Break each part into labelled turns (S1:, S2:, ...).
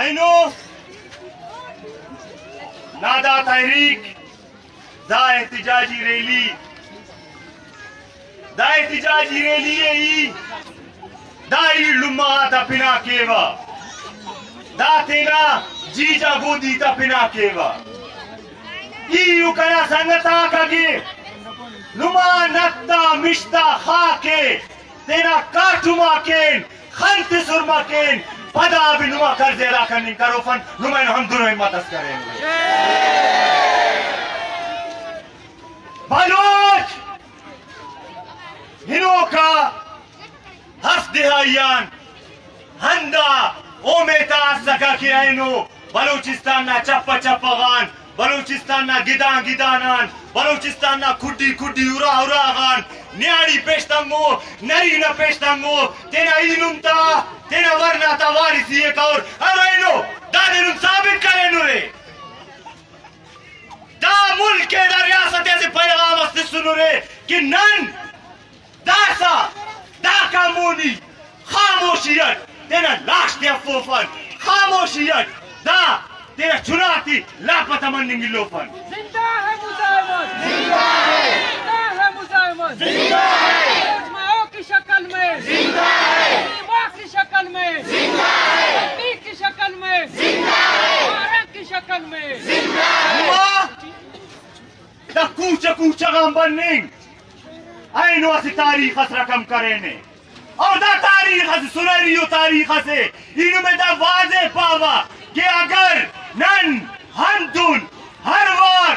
S1: اینو نادا تحریک دا احتجاجی ریلی ای دا ای لما تا پنا کیوا دا تینا جیجا گودی تا پنا کیوا ایو کنا سنگتا کگی لما نتا مشتا خاکے تینا کارٹوما کین خنت سرما کین پدا بھی نما کر زیرا کنن کرو فن نما انو ہم دونوں مدد کریں بلوچ ہنو کا ہس دہائیان ہندا اومیتا سکا کی اینو بلوچستان نا چپا چپا غان بلوچستان نا گدان گدانان بلوچستان نا کھڈی کھڈی ارا ارا غان نیاڑی پیشتنگو نرینا پیشتنگو تینا اینمتا تینا ورنا تا وارثی ایک اور اینو دا دینم ثابت کرینو رے دا ملک دا ریاست ایسے پیغام استے سنو رے کہ نن داسا دا کامونی خاموشیت تینا لاش دیا فوفن خاموشیت دا تیرا چناتی لاپتہ مننگی لوفن
S2: زندہ ہے مزاحمت زندہ ہے مزاحمت زندہ ہے مجمعوں کی شکل میں زندہ ہے دیوا کی شکل میں زندہ ہے تبلیغ کی شکل میں زندہ ہے مارک کی شکل میں زندہ ہے
S1: دا کوچا کوچا غام بننگ اینو اسی تاریخ اس رقم کرینے اور دا تاریخ اس سنریو تاریخ سے اینو میں دا واضح پاوا کہ اگر نن ہندون ہر وار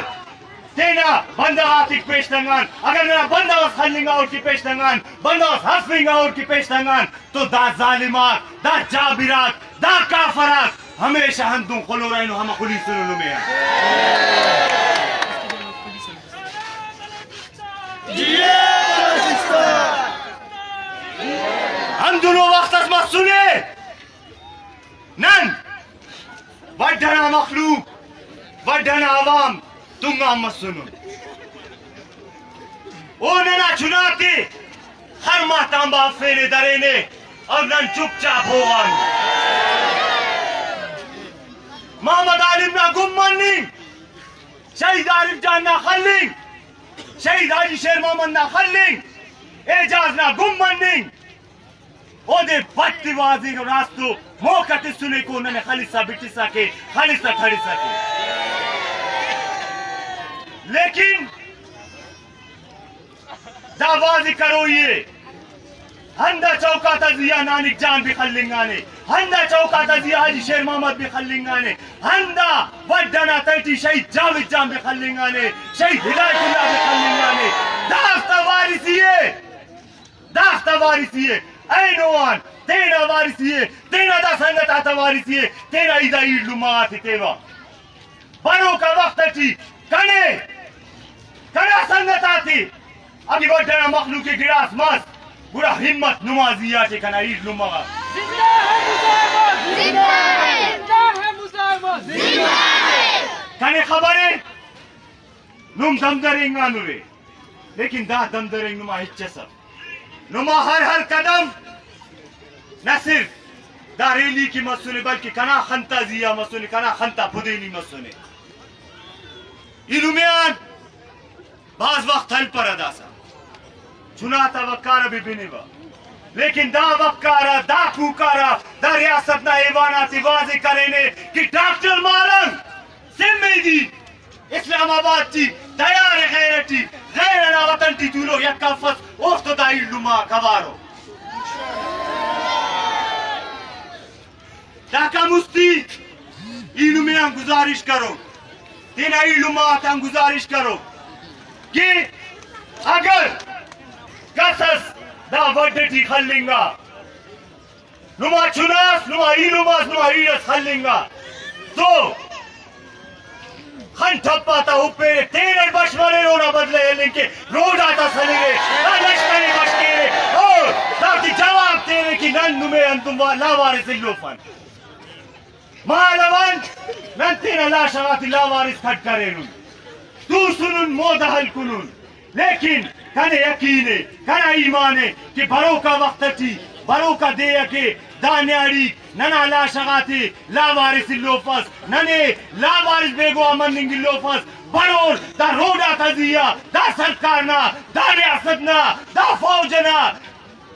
S1: تینا بندہ آتی پیش تنگان اگر ننا بندہ اس خلنگا اور کی پیش تنگان بندہ اس حسفنگا اور کی پیش تنگان تو دا ظالمات دا جابرات دا کافرات ہمیشہ ہندون خلو رہنو ہم خلی سننو میں ہندونو وقت از مت سنے نن وڈھنا مخلوق وڈھنا عوام تنگا مت سنو او ننا چناتے ہر ماہ تانبا فینے درینے اور نن چپ چاپ ہوگان محمد عالم نا گم مننگ شہید عارف جان نا خلنگ شہید حاجی شیر محمد نا خلنگ اعجاز نا گم مننگ او دے بٹی واضح راستو موقع سنے کو انہوں نے خالصہ بٹی سکے خالصہ کھڑی سکے لیکن دا واضح کرو یہ ہندہ چوکا تزیہ نانک جان بھی خلنگانے ہندہ چوکا تزیہ حاجی شیر محمد بھی خلنگانے ہندہ وڈنا تیٹی شہید جاوید جان بھی خلنگانے شہید ہدایت اللہ بھی خلنگانے داختہ وارثیے اینوان تینا وارثیے تینا دا سنگت آتا وارثیے تینا ایدہ ایڈ لما آتی تیوا بنو کا وقت چی کنا سنگت آتی ابھی وڈنا مخلوقی گراس ماس برا ہمت نمازی آتی کنا ایڈ لما
S2: زندہ ہے مزاحمت زندہ ہے
S1: کنے خبریں نم دمدریں گا نورے لیکن دا دمدریں نما ہچے سب نما ہر قدم نہ صرف دا ریلی کی مسئلے بلکہ کنا خنتا زیا مسئلے کنا خنتا پدینی مسئلے انہمیان بعض وقت حل پر ادا سا چناتا وقارا بھی بنے با لیکن دا وقارا دا پوکارا دا ریاست نا ایواناتی واضح کرینے کہ ڈاکٹر مارن سمی دی اسلام آباد تی تیار غیرتی غیرنا وطن تی دولو یک کفت افتو دا علما کوارو داکا مستی اینو میں ہم گزارش کرو تینا علما تم گزارش کرو کہ اگر قصص دا وڈٹی خلنگا نما چناس نما علماس نما ایرس خلنگا تو خن ٹھپاتا اوپر تیرے بشمارے رونا بدلے لنکے روڈ آتا سلیرے لشکری بشکیرے اور تاکہ جواب تیرے کی نن نمے انتم لاوارس اللوفن مالوان نن تیرے لا شغاتی لاوارس کھٹ کرے نن تو سنن مودہل کنن لیکن کنے یقینے کنے ایمانے کہ برو کا وقت تھی برو کا دے کے دا نیاری ننا لا شغاتی لا وارث اللوفس ننے لا وارث بیگو امن ننگی لوفس بڑور دا روڈا تزیا دا سرکارنا دا ریاستنا دا فوجنا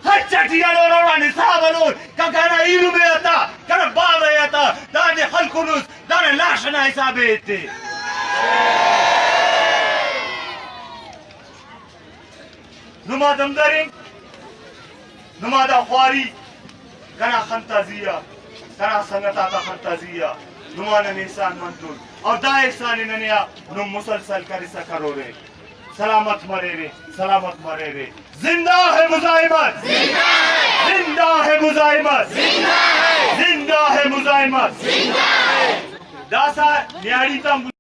S1: ہچٹیا روڑا نصابلور کانا ایلو میں آتا کانا باب آتا دانے خلقنوس دانے لاشنا حسابے تے نما دمدارنگ نما دا خواری کانا خنتازیا کانا سنگتاتا خنتازیا نما نن احسان منتون اور دا احسان ننیا نم مسلسل کریسا کرو رے سلامت مرے رے سلامت مرے رے زندہ ہے مزاحمت زندہ ہے مزاحمت زندہ ہے مزاحمت داسا نیاڑی تم